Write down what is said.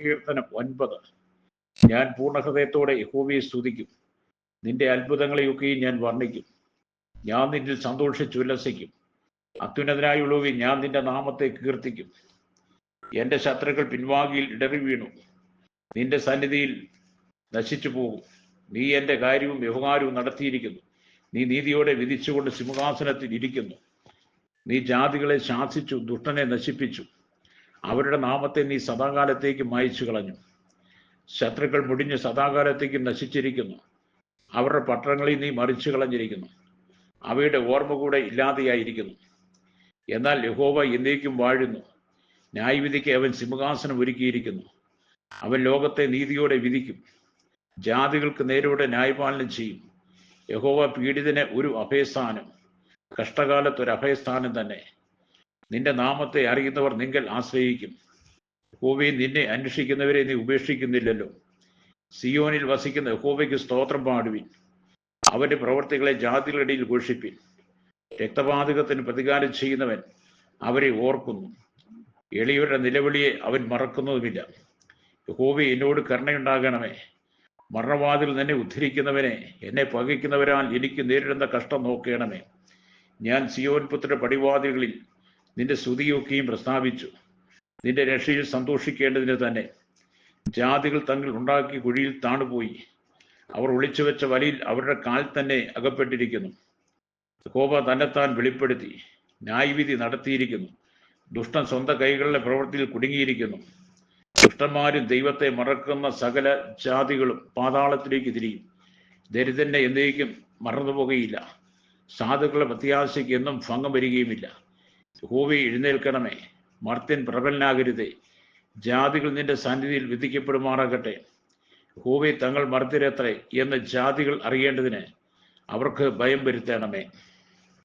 കീർത്തനം 9. ഞാൻ പൂർണ്ണഹൃദയത്തോടെ യഹോവയെ സ്തുതിക്കും, നിന്റെ അത്ഭുതങ്ങളെയൊക്കെയും ഞാൻ വർണ്ണിക്കും. ഞാൻ നിന്നിൽ സന്തോഷിച്ചുല്ലസിക്കും. അത്യുന്നതനായുള്ളവേ, ഞാൻ നിന്റെ നാമത്തെ കീർത്തിക്കും. എന്റെ ശത്രുക്കൾ പിൻവാങ്ങിയിൽ ഇടറി വീണു, നിന്റെ സന്നിധിയിൽ നശിച്ചു പോകും. നീ എന്റെ കാര്യവും വ്യവഹാരവും നടത്തിയിരിക്കുന്നു. നീ നീതിയോടെ വിധിച്ചുകൊണ്ട് സിംഹാസനത്തിൽ ഇരിക്കുന്നു. നീ ജാതികളെ ശാസിച്ചു, ദുഷ്ടനെ നശിപ്പിച്ചു. അവരുടെ നാമത്തെ നീ സദാകാലത്തേക്ക് മായിച്ചു കളഞ്ഞു. ശത്രുക്കൾ മുടിഞ്ഞ് സദാകാലത്തേക്ക് നശിച്ചിരിക്കുന്നു. അവരുടെ പട്ടണങ്ങളിൽ നീ മറിച്ചു കളഞ്ഞിരിക്കുന്നു. അവയുടെ ഓർമ്മ കൂടെ ഇല്ലാതെയായിരിക്കുന്നു. എന്നാൽ യഹോവ എന്നേക്കും വാഴുന്നു. ന്യായവിധിക്ക് അവൻ സിംഹാസനം ഒരുക്കിയിരിക്കുന്നു. അവൻ ലോകത്തെ നീതിയോടെ വിധിക്കും, ജാതികൾക്ക് നേരോടെ ന്യായപാലനം ചെയ്യും. യഹോവ പീഡിതന് ഒരു അഭയസ്ഥാനം, കഷ്ടകാലത്ത് ഒരു അഭയസ്ഥാനം തന്നെ. നിന്റെ നാമത്തെ അറിയുന്നവർ നിങ്ങൾ ആശ്രയിക്കും. യഹോവയെ, നിന്നെ അന്വേഷിക്കുന്നവരെ നീ ഉപേക്ഷിക്കുന്നില്ലല്ലോ. സിയോനിൽ വസിക്കുന്ന യഹോവയ്ക്ക് സ്തോത്രം പാടുവിൻ. അവന്റെ പ്രവർത്തികളെ ജാതികളുടെ ഇടയിൽ ഘോഷിപ്പിൻ. രക്തപാതകത്തിന് പ്രതികാരം ചെയ്യുന്നവൻ അവരെ ഓർക്കുന്നു. എളിയവരുടെ നിലവിളിയെ അവൻ മറക്കുന്നതുമില്ല. യഹോവേ, എന്നോട് കരുണയുണ്ടാകണമേ. മരണവാതിൽ നിന്നെ ഉദ്ധരിക്കുന്നവനെ, എന്നെ പകയ്ക്കുന്നവരാൽ എനിക്ക് നേരിടുന്ന കഷ്ടം നോക്കണമേ. ഞാൻ സിയോൻ പുത്രിയുടെ പടിവാതിലുകളിൽ നിന്റെ സ്തുതിയൊക്കെയും പ്രസ്താവിച്ചു. നിന്റെ രക്ഷയിൽ സന്തോഷിക്കേണ്ടതിന് തന്നെ. ജാതികൾ തങ്ങൾ ഉണ്ടാക്കി കുഴിയിൽ താണുപോയി. അവർ ഒളിച്ചു വെച്ച വലയിൽ അവരുടെ കാൽ തന്നെ അകപ്പെട്ടിരിക്കുന്നു. യഹോവ തന്നെത്താൻ വെളിപ്പെടുത്തി ന്യായവിധി നടത്തിയിരിക്കുന്നു. ദുഷ്ടൻ സ്വന്തം കൈകളുടെ പ്രവൃത്തിയിൽ കുടുങ്ങിയിരിക്കുന്നു. ദുഷ്ടന്മാരും ദൈവത്തെ മറക്കുന്ന സകല ജാതികളും പാതാളത്തിലേക്ക് തിരിയും. ദരിദ്രനെ എന്നേക്കും മറന്നുപോകുകയില്ല. സാധുക്കളുടെ പ്രത്യാശയ്ക്ക് എന്നും ഭംഗം വരികയുമില്ല. യഹോവേ, എഴുന്നേൽക്കണമേ. മർത്യൻ പ്രബലനാകരുതേ. ജാതികൾ നിന്റെ സന്നിധിയിൽ വിധിക്കപ്പെടുമാറാകട്ടെ. യഹോവേ, തങ്ങൾ മർത്യരത്രേ എന്ന് ജാതികൾ അറിയേണ്ടതിന് അവർക്ക് ഭയം വരുത്തണമേ.